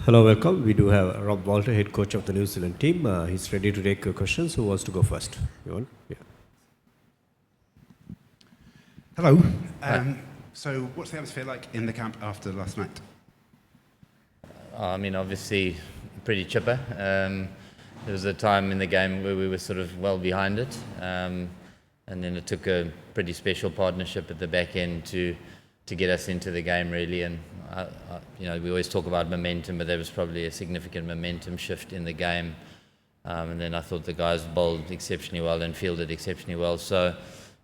Hello, welcome. We do have Rob Walter, head coach of the New Zealand team. He's ready to take questions. Who wants to go first? You want? Yeah. Hello. So what's the atmosphere like in the camp after last night? I mean, obviously, pretty chipper. There was a time in the game where we were sort of well behind it, and then it took a pretty special partnership at the back end to get us into the game, really. And we always talk about momentum, but there was probably a significant momentum shift in the game. And then I thought the guys bowled exceptionally well and fielded exceptionally well. So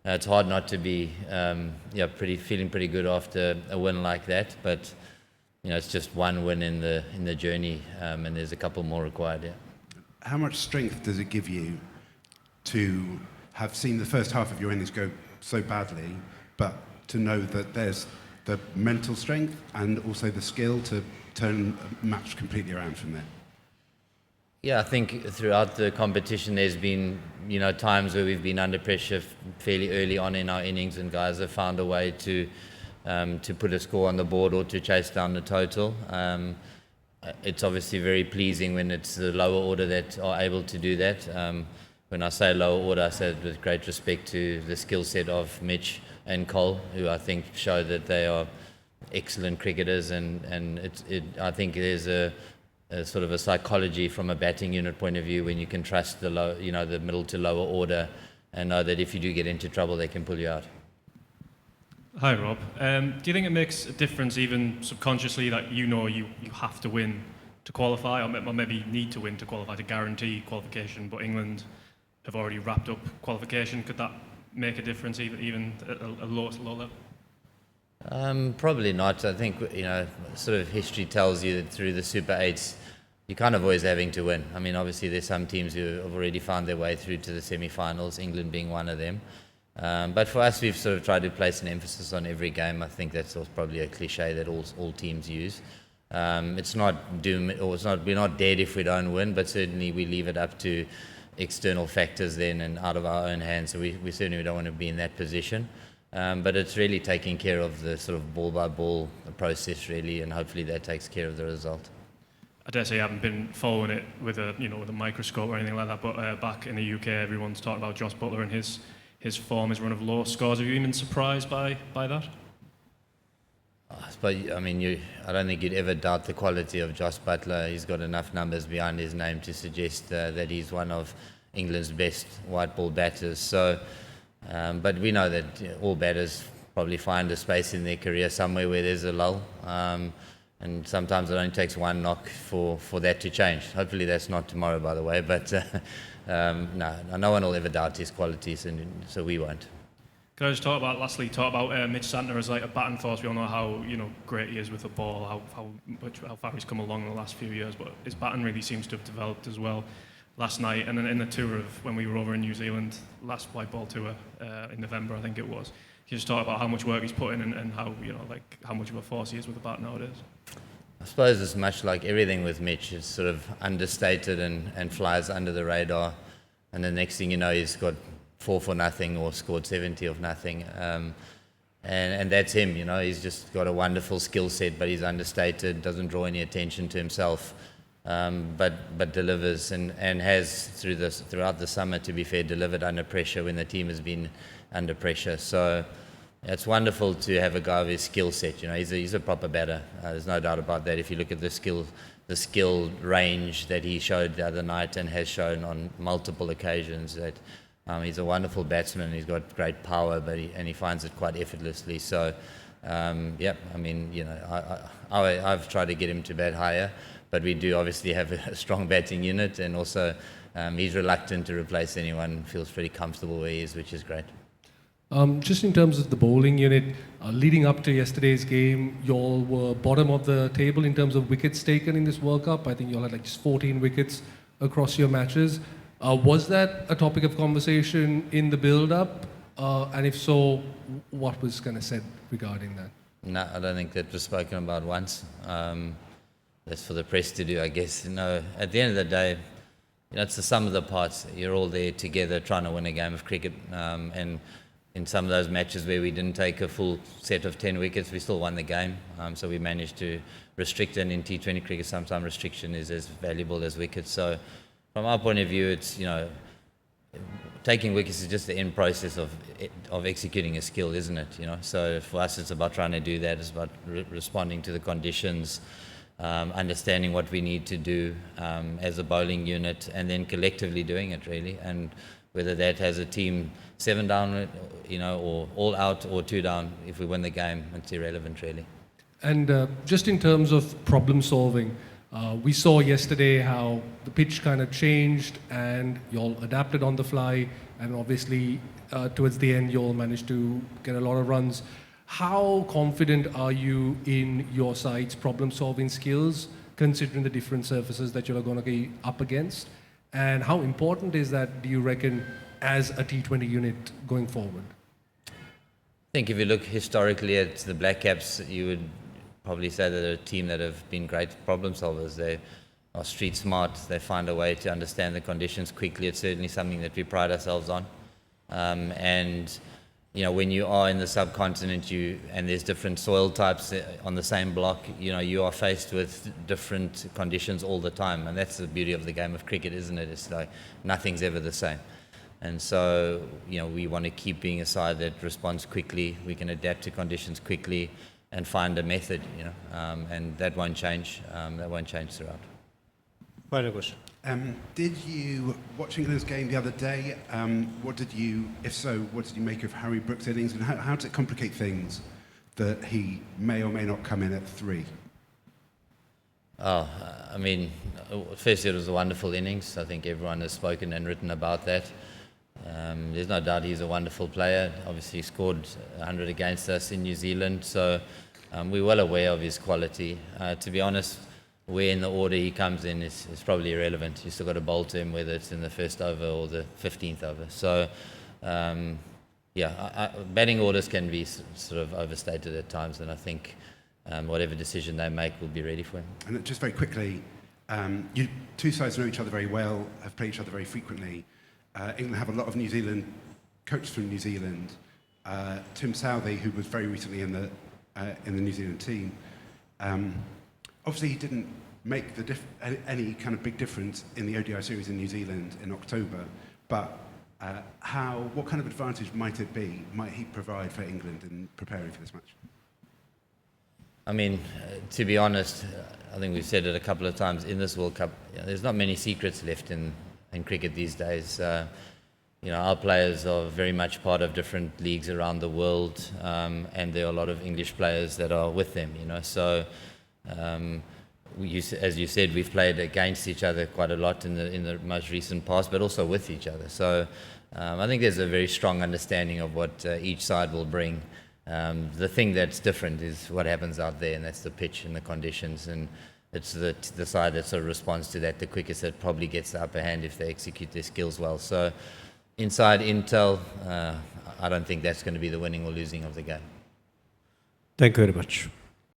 it's hard not to be feeling pretty good after a win like that. But it's just one win in the journey, and there's a couple more required. Yeah. How much strength does it give you to have seen the first half of your innings go so badly, but to know that there's the mental strength and also the skill to turn a match completely around from there? Yeah, I think throughout the competition there's been times where we've been under pressure fairly early on in our innings, and guys have found a way to put a score on the board or to chase down the total. It's obviously very pleasing when it's the lower order that are able to do that. When I say lower order, I say it with great respect to the skill set of Mitch and Cole, who I think show that they are excellent cricketers, and I think there's a sort of a psychology from a batting unit point of view when you can trust the the middle to lower order and know that if you do get into trouble, they can pull you out. Hi Rob. Do you think it makes a difference even subconsciously that you have to win to qualify, or maybe need to win to qualify to guarantee qualification, but England have already wrapped up qualification? Could that make a difference even at a low level? Probably not. I think sort of history tells you that through the Super 8s you're kind of always having to win. I mean, obviously there's some teams who have already found their way through to the semi-finals, England being one of them. But for us, we've sort of tried to place an emphasis on every game. I think that's probably a cliche that all teams use. It's not doom, or we're not dead if we don't win, but certainly we leave it up to external factors then and out of our own hands. So we certainly don't want to be in that position. But it's really taking care of the sort of ball by ball process really, and hopefully that takes care of the result. I dare say I haven't been following it with a microscope or anything like that, but back in the UK, everyone's talking about Jos Buttler and his form, his run of low scores. Have you been surprised by that? But I mean, I don't think you'd ever doubt the quality of Jos Buttler. He's got enough numbers behind his name to suggest that he's one of England's best white ball batters. So, but we know that all batters probably find a space in their career somewhere where there's a lull, and sometimes it only takes one knock for that to change. Hopefully that's not tomorrow, by the way. But no one will ever doubt his qualities, and so we won't. Can I just talk about Mitch Santner as like a batting force? We all know how great he is with the ball, how far he's come along in the last few years, but his batting really seems to have developed as well. Last night, and then in the tour of when we were over in New Zealand, last white ball tour in November, I think it was. Can you just talk about how much work he's put in and how how much of a force he is with the bat nowadays? I suppose it's much like everything with Mitch. It's sort of understated and flies under the radar, and the next thing you know, he's got 4 for nothing or scored 70 of nothing, and that's him. He's just got a wonderful skill set, but he's understated, doesn't draw any attention to himself, but delivers and has throughout the summer, to be fair, delivered under pressure when the team has been under pressure. So it's wonderful to have a guy of his skill set. He's a proper batter. There's no doubt about that. If you look at the skill range that he showed the other night and has shown on multiple occasions, that he's a wonderful batsman. He's got great power, but he finds it quite effortlessly. So, I mean, I've tried to get him to bat higher, but we do obviously have a strong batting unit, and also he's reluctant to replace anyone. Feels pretty comfortable where he is, which is great. Just in terms of the bowling unit, leading up to yesterday's game, you all were bottom of the table in terms of wickets taken in this World Cup. I think you all had just 14 wickets across your matches. Was that a topic of conversation in the build-up? And if so, what was kind of said regarding that? No, I don't think that was spoken about once. That's for the press to do, I guess. No, at the end of the day, it's the sum of the parts. You're all there together trying to win a game of cricket, and in some of those matches where we didn't take a full set of 10 wickets, we still won the game. So we managed to restrict, and in T20 cricket, sometimes restriction is as valuable as wickets. So from our point of view, it's, taking wickets is just the end process of executing a skill, isn't it? So for us, it's about trying to do that. It's about responding to the conditions, understanding what we need to do as a bowling unit, and then collectively doing it, really. And whether that has a team 7 down, or all out, or 2 down, if we win the game, it's irrelevant, really. And just in terms of problem solving, we saw yesterday how the pitch kind of changed and you all adapted on the fly, and obviously towards the end you all managed to get a lot of runs. How confident are you in your side's problem solving skills, considering the different surfaces that you're going to be up against? And how important is that, do you reckon, as a T20 unit going forward? I think if you look historically at the Black Caps, you would probably say that they're a team that have been great problem solvers. They are street smart. They find a way to understand the conditions quickly. It's certainly something that we pride ourselves on. And when you are in the subcontinent, and there's different soil types on the same block, you are faced with different conditions all the time, and that's the beauty of the game of cricket, isn't it? It's like nothing's ever the same. And so, we want to keep being a side that responds quickly. We can adapt to conditions quickly and find a method, and that won't change. That won't change throughout. Final question. Did you watch England's game the other day? If so, what did you make of Harry Brooks' innings, and how does it complicate things that he may or may not come in at 3? Firstly, it was a wonderful innings. I think everyone has spoken and written about that. There's no doubt he's a wonderful player. Obviously, he scored 100 against us in New Zealand, so we're well aware of his quality. To be honest, where in the order he comes in is probably irrelevant. You still got to bowl to him, whether it's in the first over or the 15th over. So, batting orders can be sort of overstated at times, and I think whatever decision they make will be ready for him. And just very quickly, you two sides know each other very well, have played each other very frequently. England have a lot of New Zealand coaches from New Zealand. Tim Southey, who was very recently in the New Zealand team, obviously he didn't make any kind of big difference in the ODI series in New Zealand in October, but what kind of advantage might he provide for England in preparing for this match? To be honest, I think we've said it a couple of times in this World Cup, there's not many secrets left in cricket these days. Our players are very much part of different leagues around the world, and there are a lot of English players that are with them, So, as you said, we've played against each other quite a lot in the most recent past, but also with each other. So, I think there's a very strong understanding of what each side will bring. The thing that's different is what happens out there, and that's the pitch and the conditions, and it's the side that sort of responds to that the quickest, that probably gets the upper hand if they execute their skills well. So inside intel, I don't think that's going to be the winning or losing of the game. Thank you very much.